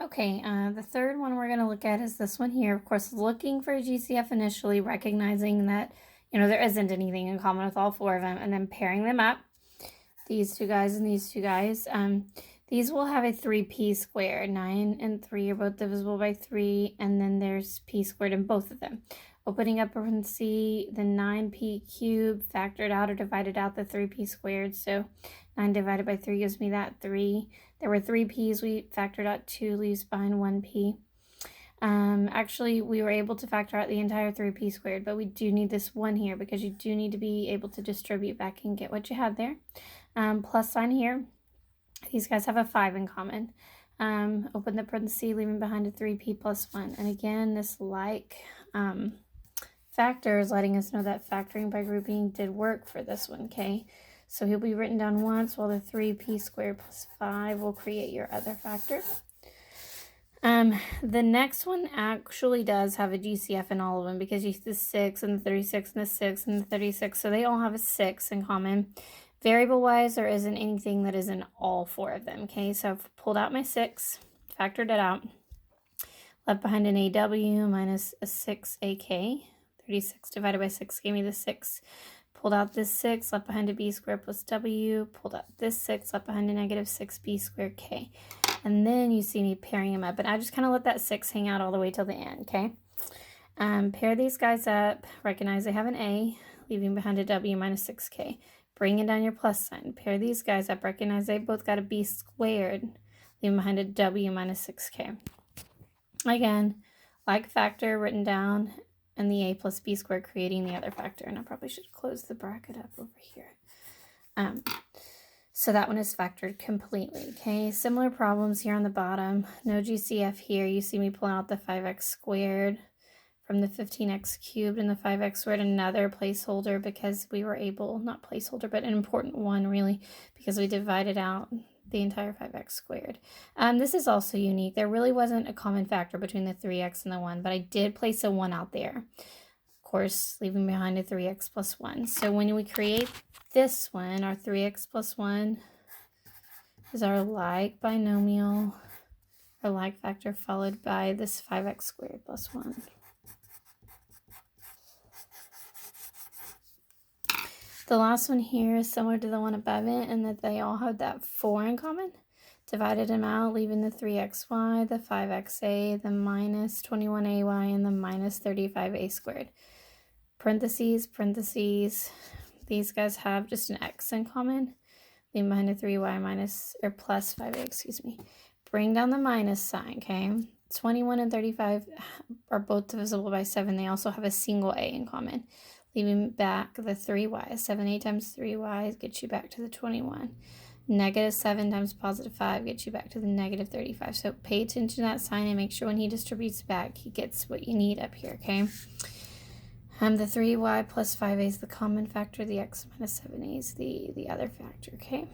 Okay, the third one we're going to look at is this one here. Of course, looking for a GCF initially, recognizing that, there isn't anything in common with all four of them, and then pairing them up, these two guys and these two guys. These will have a 3p squared. 9 and 3 are both divisible by 3, and then there's p squared in both of them. Opening up parenthesis, the 9p cubed factored out or divided out the 3p squared, so 9 divided by 3 gives me that 3. There were 3 p's, we factored out 2, leaves behind 1 p. Actually, we were able to factor out the entire 3p squared, but we do need this 1 here because you do need to be able to distribute back and get what you had there. Plus sign here. These guys have a 5 in common. Open the parenthesis, leaving behind a 3p plus 1. And again, this factor is letting us know that factoring by grouping did work for this one, okay? So he'll be written down once, while the 3p squared plus 5 will create your other factor. The next one actually does have a GCF in all of them because you see the 6 and the 36 and the 6 and the 36, so they all have a 6 in common. Variable-wise, there isn't anything that is in all four of them, okay? So I've pulled out my 6, factored it out, left behind an AW minus a 6AK. 36 divided by 6 gave me the 6. Pulled out this 6, left behind a b squared plus w. Pulled out this 6, left behind a negative 6b squared k. And then you see me pairing them up. And I just kind of let that 6 hang out all the way till the end, okay? Pair these guys up. Recognize they have an a, leaving behind a w minus 6k. Bringing down your plus sign. Pair these guys up. Recognize they both got a b squared, leaving behind a w minus 6k. Again, like factor written down, and the a plus b squared creating the other factor. And I probably should close the bracket up over here. So that one is factored completely, okay? Similar problems here on the bottom. No GCF here. You see me pulling out the 5x squared from the 15x cubed and the 5x squared, another placeholder because we were able, not placeholder, but an important one really, because we divided out the entire 5x squared. This is also unique. There really wasn't a common factor between the 3x and the 1, but I did place a 1 out there. Of course, leaving behind a 3x plus 1. So when we create this one, our 3x plus 1 is our like binomial, our like factor, followed by this 5x squared plus 1. The last one here is similar to the one above it in that they all have that 4 in common. Divided them out, leaving the 3xy, the 5xa, the minus 21ay, and the minus 35a squared. Parentheses, parentheses. These guys have just an x in common. Leaving behind a 3y minus, or plus 5a, excuse me. Bring down the minus sign, okay? 21 and 35 are both divisible by 7. They also have a single a in common. Leaving back the 3y. 7a times 3y gets you back to the 21. Negative 7 times positive 5 gets you back to the negative 35. So pay attention to that sign and make sure when he distributes back, he gets what you need up here, okay? The 3y plus 5a is the common factor. The x minus 7a is the other factor, okay?